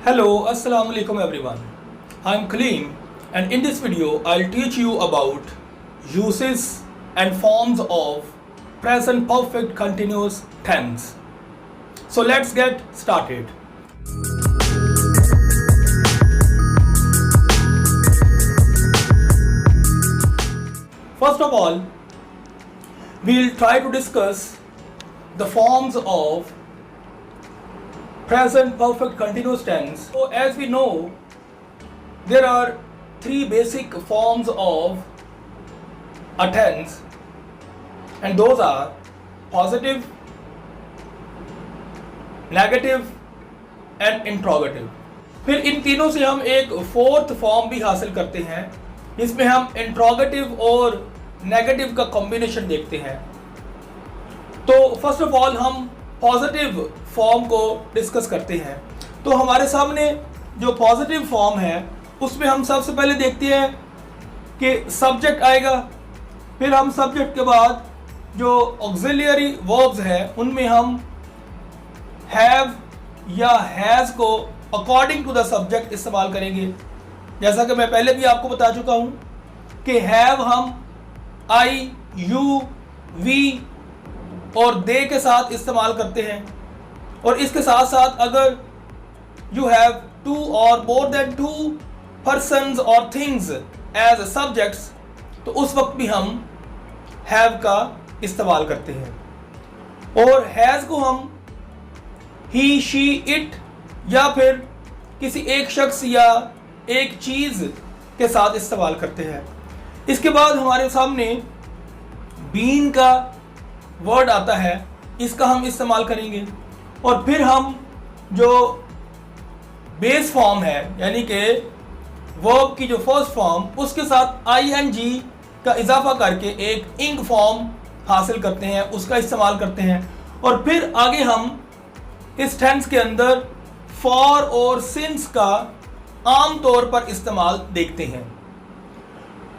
Hello, Assalamu alaikum everyone. I am Kaleem and in this video I'll teach you about uses and forms of present perfect continuous tense. So let's get started. First of all, we'll try to discuss the forms of present perfect continuous tense. So as we know, there are three basic forms of a tense, and those are positive, negative and interrogative. फिर इन तीनों से हम एक fourth form भी हासिल करते हैं, इसमें हम इंट्रोगेटिव और नेगेटिव का कॉम्बिनेशन देखते हैं. तो फर्स्ट ऑफ ऑल हम पॉजिटिव फॉर्म को डिस्कस करते हैं. तो हमारे सामने जो पॉजिटिव फॉर्म है उसमें हम सबसे पहले देखते हैं कि सब्जेक्ट आएगा, फिर हम सब्जेक्ट के बाद जो ऑक्सिलियरी वर्ब्स है उनमें हम हैव या हैज़ को अकॉर्डिंग टू द सब्जेक्ट इस्तेमाल करेंगे. जैसा कि मैं पहले भी आपको बता चुका हूँ कि हैव हम आई, यू, वी और दे के साथ इस्तेमाल करते हैं, और इसके साथ साथ अगर यू हैव टू और मोर देन टू पर्सन्स और थिंग्स एज सब्जेक्ट्स तो उस वक्त भी हम हैव का इस्तेमाल करते हैं. और हैज़ को हम ही, शी, इट या फिर किसी एक शख्स या एक चीज़ के साथ इस्तेमाल करते हैं. इसके बाद हमारे सामने बीन का वर्ड आता है, इसका हम इस्तेमाल करेंगे. और फिर हम जो बेस फॉर्म है यानी कि वर्ब की जो फर्स्ट फॉर्म उसके साथ आईएनजी का इजाफा करके एक इंग फॉर्म हासिल करते हैं, उसका इस्तेमाल करते हैं. और फिर आगे हम इस टेंस के अंदर फॉर और सिंस का आम तौर पर इस्तेमाल देखते हैं.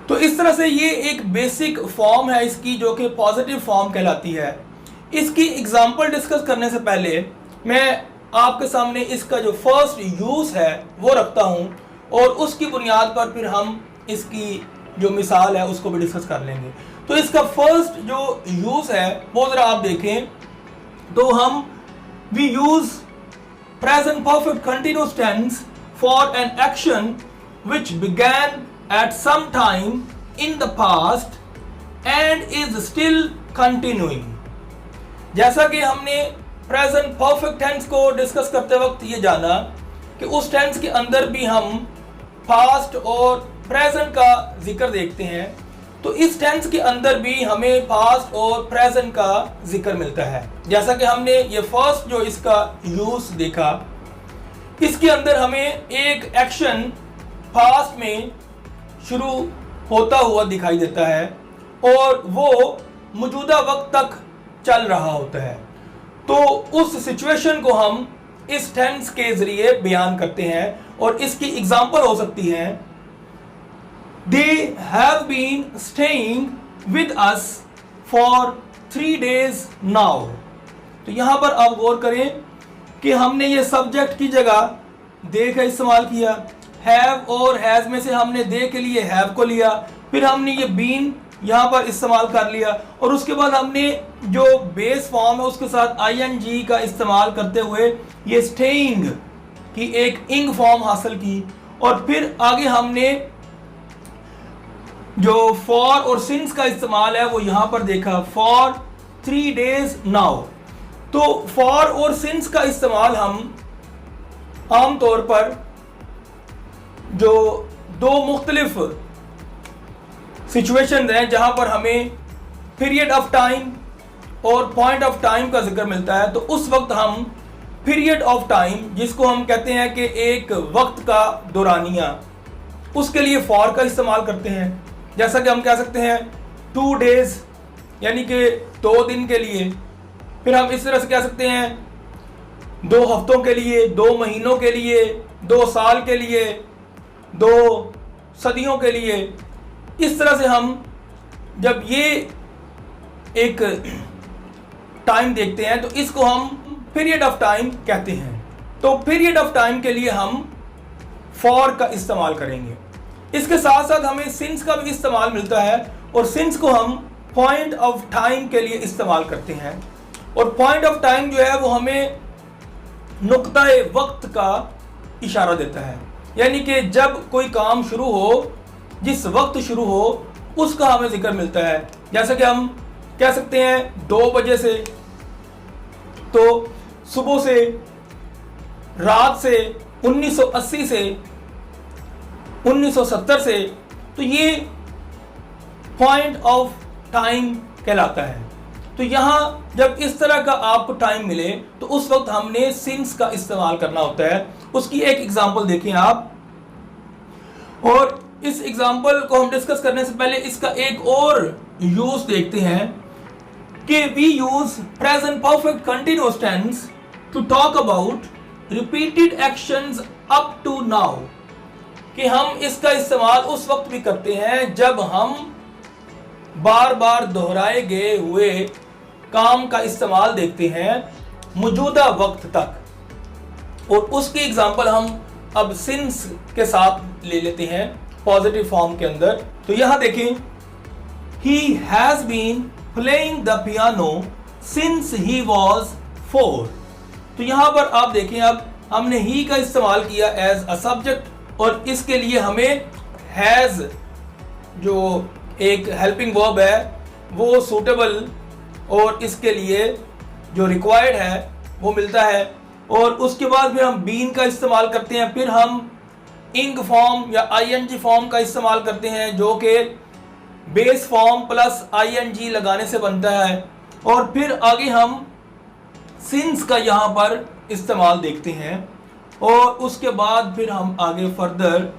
तो इस तरह से ये एक बेसिक फॉर्म है इसकी, जो कि पॉजिटिव फॉर्म कहलाती है. इसकी एग्जांपल डिस्कस करने से पहले मैं आपके सामने इसका जो फर्स्ट यूज़ है वो रखता हूँ, और उसकी बुनियाद पर फिर हम इसकी जो मिसाल है उसको भी डिस्कस कर लेंगे. तो इसका फर्स्ट जो यूज़ है वो ज़रा आप देखें. तो हम we use present perfect continuous tense for an action which began at some time in the past and is still continuing. जैसा कि हमने present perfect tense को डिस्कस करते वक्त ये जाना कि उस टेंस के अंदर भी हम past और present का जिक्र देखते हैं, तो इस टेंस के अंदर भी हमें past और present का जिक्र मिलता है. जैसा कि हमने ये फर्स्ट जो इसका यूज देखा, इसके अंदर हमें एक एक्शन past में शुरू होता हुआ दिखाई देता है और वो मौजूदा वक्त तक चल रहा होता है. तो उस सिचुएशन को हम इस टेंस के जरिए बयान करते हैं, और इसकी एग्जांपल हो सकती है they have been staying with us for 3 days now. तो यहाँ पर आप गौर करें कि हमने ये सब्जेक्ट की जगह दे का इस्तेमाल किया. हैव और हैज़ में से हमने दे के लिए हैव को लिया, फिर हमने ये बीन यहाँ पर इस्तेमाल कर लिया, और उसके बाद हमने जो बेस फॉर्म है उसके साथ आईएनजी का इस्तेमाल करते हुए ये स्टेइंग की एक इंग फॉर्म हासिल की. और फिर आगे हमने जो फॉर और सिंस का इस्तेमाल है वो यहाँ पर देखा, फॉर 3 days नाउ. तो फॉर और सिंस का इस्तेमाल हम आम तौर पर जो दो मुख्तलिफ सिचुएशन हैं जहां पर हमें पीरियड ऑफ टाइम और पॉइंट ऑफ टाइम का जिक्र मिलता है, तो उस वक्त हम पीरियड ऑफ टाइम, जिसको हम कहते हैं कि एक वक्त का दौरानिया, उसके लिए फॉर का इस्तेमाल करते हैं. जैसा कि हम कह सकते हैं 2 days यानी कि 2 दिन के लिए. फिर हम इस तरह से कह सकते हैं 2 हफ्तों के लिए, 2 महीनों के लिए, 2 साल के लिए, 2 सदियों के लिए. इस तरह से हम जब ये एक टाइम देखते हैं तो इसको हम पीरियड ऑफ टाइम कहते हैं. तो पीरियड ऑफ टाइम के लिए हम फॉर का इस्तेमाल करेंगे। इसके साथ साथ हमें सिंस का भी इस्तेमाल मिलता है और सिंस को हम पॉइंट ऑफ टाइम के लिए इस्तेमाल करते हैं। और पॉइंट ऑफ टाइम जो है वो हमें नुक्ताए वक्त का इशारा देता है, यानी कि जब कोई काम शुरू हो, जिस वक्त शुरू हो उसका हमें जिक्र मिलता है। जैसे कि हम कह सकते हैं 2 बजे से, तो सुबह से, रात से, 1980 से, 1970 से, तो ये पॉइंट ऑफ टाइम कहलाता है। तो यहां जब इस तरह का आपको टाइम मिले तो उस वक्त हमने सिंस का इस्तेमाल करना होता है। उसकी एक एग्जांपल देखें आप, और इस एग्जांपल को हम डिस्कस करने से पहले इसका एक और यूज देखते हैं कि we use present perfect continuous tense to talk about repeated actions up to now, कि हम इसका इस्तेमाल उस वक्त भी करते हैं जब हम बार बार दोहराए गए हुए काम का इस्तेमाल देखते हैं मौजूदा वक्त तक। और उसकी एग्जांपल हम अब सिंस के साथ ले लेते हैं पॉजिटिव फॉर्म के अंदर। तो यहां देखें, he has been playing the piano since he was 4। तो यहां पर आप देखें, अब हमने ही का इस्तेमाल किया एज अ सब्जेक्ट, और इसके लिए हमें हैज जो एक हेल्पिंग वर्ब है वो सूटेबल और इसके लिए जो रिक्वायर्ड है वो मिलता है। और उसके बाद फिर हम बीन का इस्तेमाल करते हैं, फिर हम इंग फॉर्म या आईएनजी फॉर्म का इस्तेमाल करते हैं जो कि बेस फॉर्म प्लस आईएनजी लगाने से बनता है। और फिर आगे हम सिंस का यहाँ पर इस्तेमाल देखते हैं, और उसके बाद फिर हम आगे फर्दर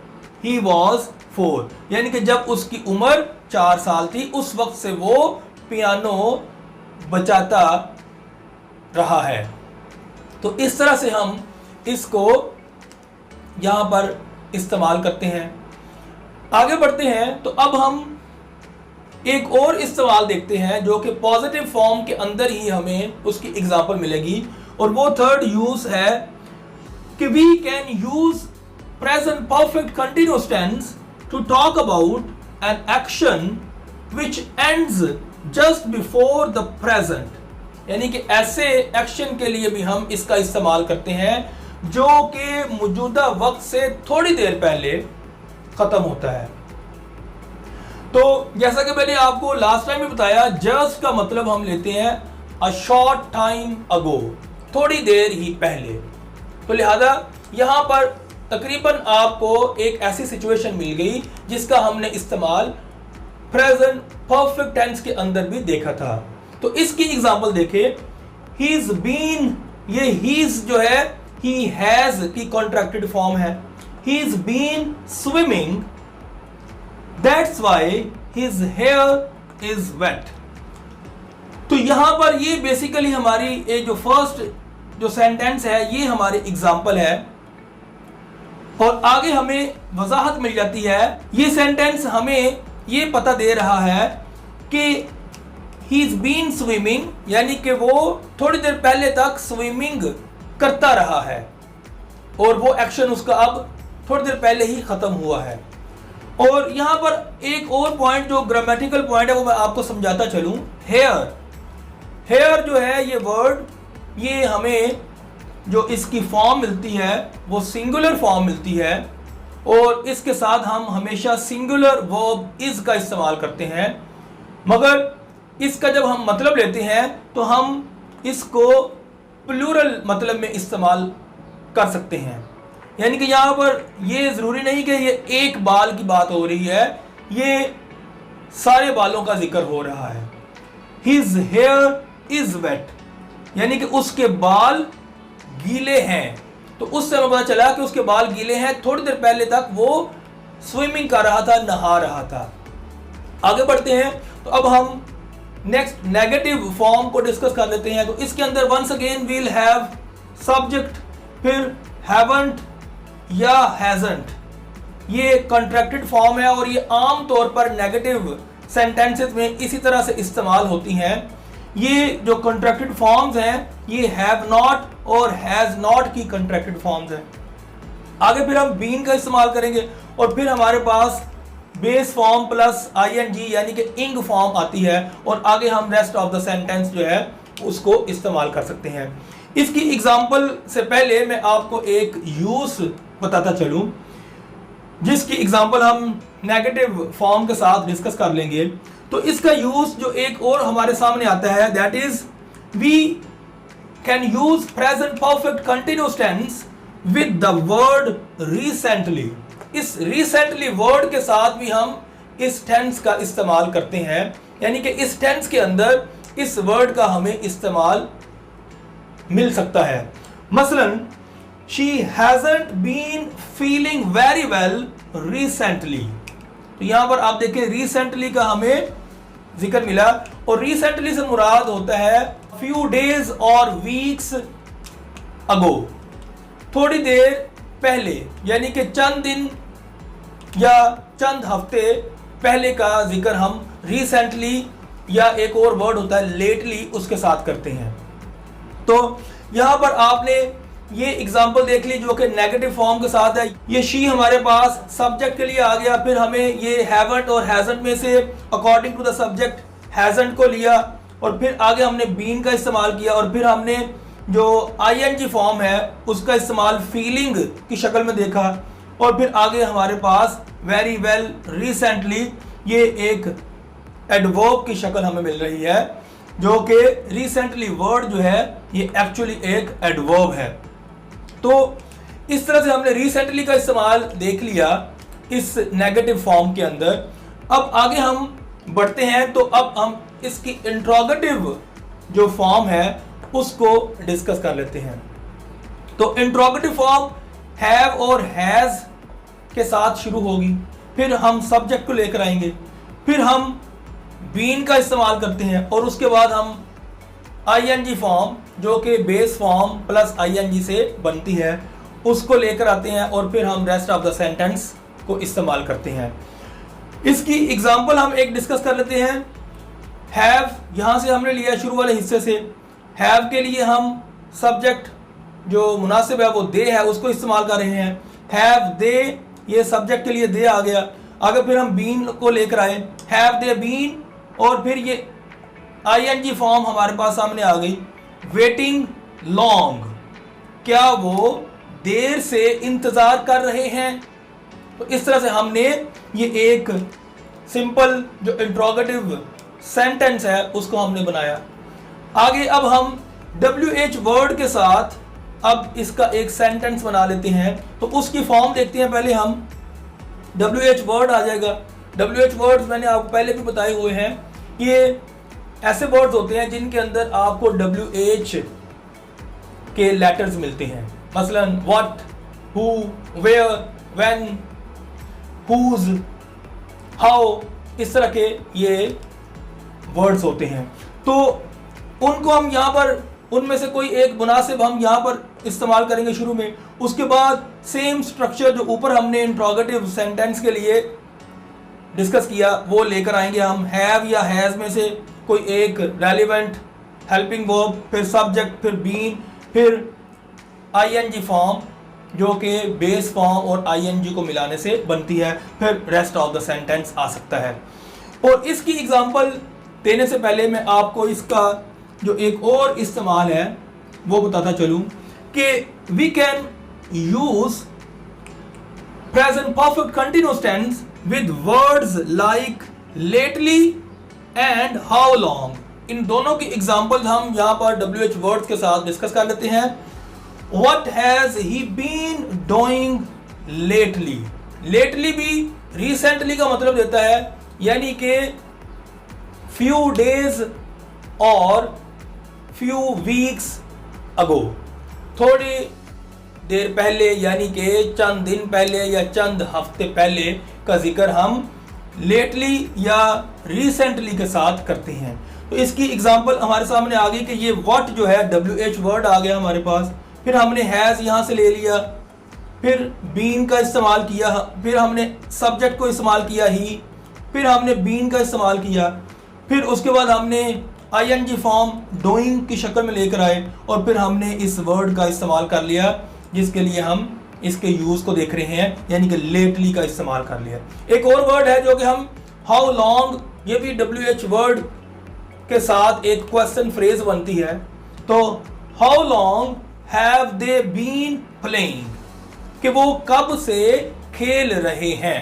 ही वॉज 4, यानी कि जब उसकी उम्र 4 साल थी उस वक्त से वो पियानो बजाता रहा है। तो इस तरह से हम इसको यहाँ पर इस्तेमाल करते हैं। आगे बढ़ते हैं, तो अब हम एक और इस्तेमाल देखते हैं जो कि पॉजिटिव फॉर्म के अंदर ही हमें उसकी एग्जांपल मिलेगी, और वो थर्ड यूज है कि we can use present perfect continuous tense to talk about an action which ends just before the present, यानी कि ऐसे एक्शन के लिए भी हम इसका इस्तेमाल करते हैं जो कि मौजूदा वक्त से थोड़ी देर पहले खत्म होता है। तो जैसा कि मैंने आपको लास्ट टाइम भी बताया, जस्ट का मतलब हम लेते हैं अ शॉर्ट टाइम अगो, थोड़ी देर ही पहले। तो लिहाजा यहां पर तकरीबन आपको एक ऐसी सिचुएशन मिल गई जिसका हमने इस्तेमाल प्रेजेंट परफेक्ट टेंस के अंदर भी देखा था। तो इसकी एग्जांपल देखें, he's been, ये he's जो है he has की कॉन्ट्रैक्टेड फॉर्म है। he's been swimming, that's why his hair is wet। तो यहां पर ये बेसिकली हमारी ये जो फर्स्ट जो सेंटेंस है ये हमारी एग्जांपल है, और आगे हमें वजाहत मिल जाती है। ये सेंटेंस हमें ये पता दे रहा है कि he's been swimming, यानी कि वो थोड़ी देर पहले तक स्विमिंग करता रहा है और वो एक्शन उसका अब थोड़ी देर पहले ही खत्म हुआ है। और यहां पर एक और पॉइंट जो ग्रामेटिकल पॉइंट है वो मैं आपको समझाता चलूं। हेयर जो है ये वर्ड, ये हमें जो इसकी फॉर्म मिलती है वो सिंगुलर फॉर्म मिलती है, और इसके साथ हम हमेशा सिंगुलर वर्ब इज का इस्तेमाल करते हैं। मगर इसका जब हम मतलब लेते हैं तो हम इसको प्लूरल मतलब में इस्तेमाल कर सकते हैं, यानी कि यहाँ पर ये ज़रूरी नहीं कि ये एक बाल की बात हो रही है, ये सारे बालों का जिक्र हो रहा है। His hair is wet, यानी कि उसके बाल गीले हैं। तो उससे हमें पता चला कि उसके बाल गीले हैं, थोड़ी देर पहले तक वो स्विमिंग कर रहा था, नहा रहा था। आगे बढ़ते हैं, तो अब हम नेक्स्ट नेगेटिव फॉर्म को डिस्कस कर लेते हैं। तो इसके अंदर once again we'll have subject, फिर हैवंट या हैजंट, ये कॉन्ट्रैक्टेड फॉर्म है और ये आम तौर पर नेगेटिव सेंटेंसेस में इसी तरह से इस्तेमाल होती हैं। ये जो कंट्रैक्टेड फॉर्म्स हैं ये हैव नॉट और हैज नॉट की कंट्रैक्टेड फॉर्म्स हैं। आगे फिर हम बीन का इस्तेमाल करेंगे और फिर हमारे पास बेस फॉर्म प्लस आईएनजी यानी कि इंग फॉर्म आती है और आगे हम रेस्ट ऑफ द सेंटेंस जो है उसको इस्तेमाल कर सकते हैं। इसकी एग्जांपल से पहले मैं आपको एक यूज बताता चलूं जिसकी एग्जांपल हम नेगेटिव फॉर्म के साथ डिस्कस कर लेंगे। तो इसका यूज जो एक और हमारे सामने आता है that is we can use present perfect continuous tense with the word recently. इस रिसेंटली वर्ड के साथ भी हम इस टेंस का इस्तेमाल करते हैं, यानी कि इस टेंस के अंदर इस वर्ड का हमें इस्तेमाल मिल सकता है। मसलन she hasn't been feeling very well recently. तो यहां पर आप देखें रिसेंटली का हमें जिक्र मिला और रिसेंटली से मुराद होता है फ्यू डेज और वीक्स अगो, थोड़ी देर पहले, यानी कि चंद दिन या चंद हफ्ते पहले का जिक्र हम रिसेंटली या एक और वर्ड होता है लेटली उसके साथ करते हैं। तो यहां पर आपने ये एग्जाम्पल देख ली जो कि नेगेटिव फॉर्म के साथ है। ये शी हमारे पास सब्जेक्ट के लिए आ गया, फिर हमें ये हैवंट और हैजंट में से according to the subject hasn't को लिया और फिर आगे हमने बीन का इस्तेमाल किया और फिर हमने जो आईएनजी फॉर्म है उसका इस्तेमाल फीलिंग की शक्ल में देखा और फिर आगे हमारे पास वेरी वेल रिसेंटली ये एक एडवर्ब की शक्ल हमें मिल रही है जो कि रिसेंटली वर्ड जो है ये एक्चुअली एक एडवर्ब है। तो इस तरह से हमने रिसेंटली का इस्तेमाल देख लिया इस नेगेटिव फॉर्म के अंदर। अब आगे हम बढ़ते हैं तो अब हम इसकी इंट्रोगेटिव जो फॉर्म है उसको डिस्कस कर लेते हैं। तो इंट्रोगेटिव फॉर्म हैव और हैज के साथ शुरू होगी, फिर हम सब्जेक्ट को लेकर आएंगे, फिर हम बीन का इस्तेमाल करते हैं और उसके बाद हम आईएनजी फॉर्म जो कि बेस फॉर्म प्लस आईएनजी से बनती है उसको लेकर आते हैं और फिर हम रेस्ट ऑफ द सेंटेंस को इस्तेमाल करते हैं। इसकी एग्जांपल हम एक डिस्कस कर लेते हैं। हैव यहां से हमने लिया शुरू वाले हिस्से से। हैव के लिए हम सब्जेक्ट जो मुनासिब है वो दे है उसको इस्तेमाल कर रहे हैं। हैव दे ये सब्जेक्ट के लिए दे आ गया। आगे फिर हम बीन को लेकर आए, हैव दे बीन, और फिर ये आईएनजी फॉर्म हमारे पास सामने आ गई। वेटिंग लॉन्ग, क्या वो देर से इंतजार कर रहे हैं। तो इस तरह से हमने ये एक सिंपल जो इंट्रोगेटिव सेंटेंस है उसको हमने बनाया। आगे अब हम WH वर्ड के साथ अब इसका एक सेंटेंस बना लेते हैं। तो उसकी फॉर्म देखते हैं। पहले हम WH वर्ड आ जाएगा। WH वर्ड्स मैंने आपको पहले भी बताए हुए हैं। ये ऐसे वर्ड्स होते हैं जिनके अंदर आपको WH के लेटर्स मिलते हैं। मसलन what, who, where, when, whose, how, इस तरह के ये वर्ड्स होते हैं। तो उनको हम यहाँ पर उनमें से कोई एक मुनासिब हम यहाँ पर इस्तेमाल करेंगे शुरू में। उसके बाद सेम स्ट्रक्चर जो ऊपर हमने इंट्रोगेटिव सेंटेंस के लिए डिस्कस किया वो लेकर आएंगे हम। हैव या हैज़ में से कोई एक रेलिवेंट हेल्पिंग वर्ब, फिर सब्जेक्ट, फिर बीन, फिर आईएनजी फॉर्म जो कि बेस फॉर्म और आईएनजी को मिलाने से बनती है, फिर रेस्ट ऑफ द सेंटेंस आ सकता है। और इसकी एग्जांपल देने से पहले मैं आपको इसका जो एक और इस्तेमाल है वो बताता चलूं कि we can use present perfect continuous tense with words like lately and how long. इन दोनों की एग्जांपल हम यहां पर WH वर्ड्स के साथ डिस्कस कर लेते हैं। What has he been doing lately? Lately भी recently का मतलब देता है, यानी कि few days और few weeks ago, थोड़ी देर पहले यानी कि चंद दिन पहले या चंद हफ्ते पहले का जिक्र हम lately या recently के साथ करते हैं। तो इसकी एग्जांपल हमारे सामने आ गई कि ये what जो है WH वर्ड आ गया हमारे पास, फिर हमने हैज़ यहाँ से ले लिया, फिर बीन का इस्तेमाल किया, फिर हमने सब्जेक्ट को इस्तेमाल किया ही, फिर हमने बीन का इस्तेमाल किया, फिर उसके बाद हमने आईएनजी फॉर्म डूइंग की शक्ल में लेकर आए और फिर हमने इस वर्ड का इस्तेमाल कर लिया जिसके लिए हम इसके यूज़ को देख रहे हैं, यानी कि लेटली का इस्तेमाल कर लिया। एक और वर्ड है जो कि हम हाउ लॉन्ग, ये भी WH वर्ड के साथ एक क्वेश्चन फ्रेज बनती है। तो how long have they been playing, कि वो कब से खेल रहे हैं।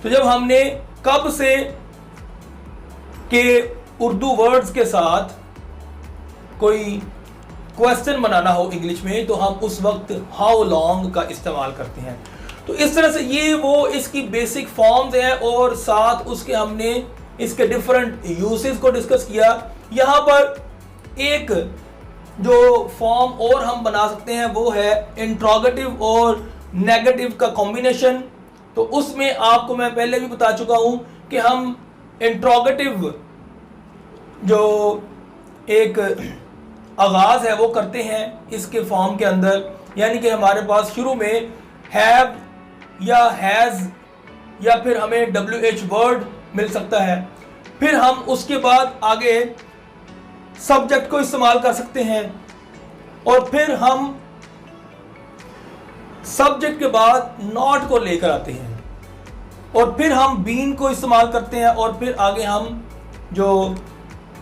तो जब हमने कब से के उर्दू वर्ड्स के साथ कोई क्वेश्चन बनाना हो इंग्लिश में, तो हम उस वक्त हाउ लॉन्ग का इस्तेमाल करते हैं। तो इस तरह से ये वो इसकी बेसिक फॉर्म्स हैं और साथ उसके हमने इसके डिफरेंट यूसेस को डिस्कस किया। यहाँ पर एक जो फॉर्म और हम बना सकते हैं वो है इंट्रोगेटिव और नेगेटिव का कॉम्बिनेशन। तो उसमें आपको मैं पहले भी बता चुका हूं कि हम इंट्रोगेटिव जो एक आगाज है वो करते हैं इसके फॉर्म के अंदर, यानी कि हमारे पास शुरू में हैव या हैज या फिर हमें WH वर्ड मिल सकता है। फिर हम उसके बाद आगे सब्जेक्ट को इस्तेमाल कर सकते हैं और फिर हम सब्जेक्ट के बाद नॉट को लेकर आते हैं और फिर हम बीन को इस्तेमाल करते हैं और फिर आगे हम जो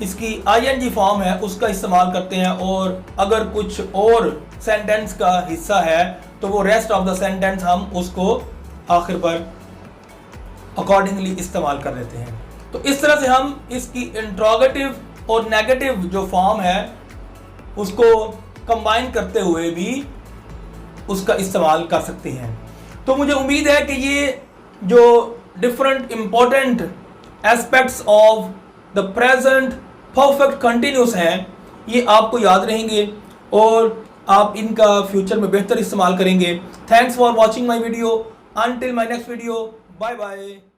इसकी ING फॉर्म है उसका इस्तेमाल करते हैं और अगर कुछ और सेंटेंस का हिस्सा है तो वो रेस्ट ऑफ द सेंटेंस हम उसको आखिर पर अकॉर्डिंगली इस्तेमाल कर लेते हैं। तो इस तरह से हम इसकी इंट्रोगेटिव और नेगेटिव जो फॉर्म है उसको कंबाइन करते हुए भी उसका इस्तेमाल कर सकते हैं। तो मुझे उम्मीद है कि ये जो different important aspects of the present perfect continuous हैं ये आपको याद रहेंगे और आप इनका फ्यूचर में बेहतर इस्तेमाल करेंगे। Thanks for watching my video. Until my next video, bye bye.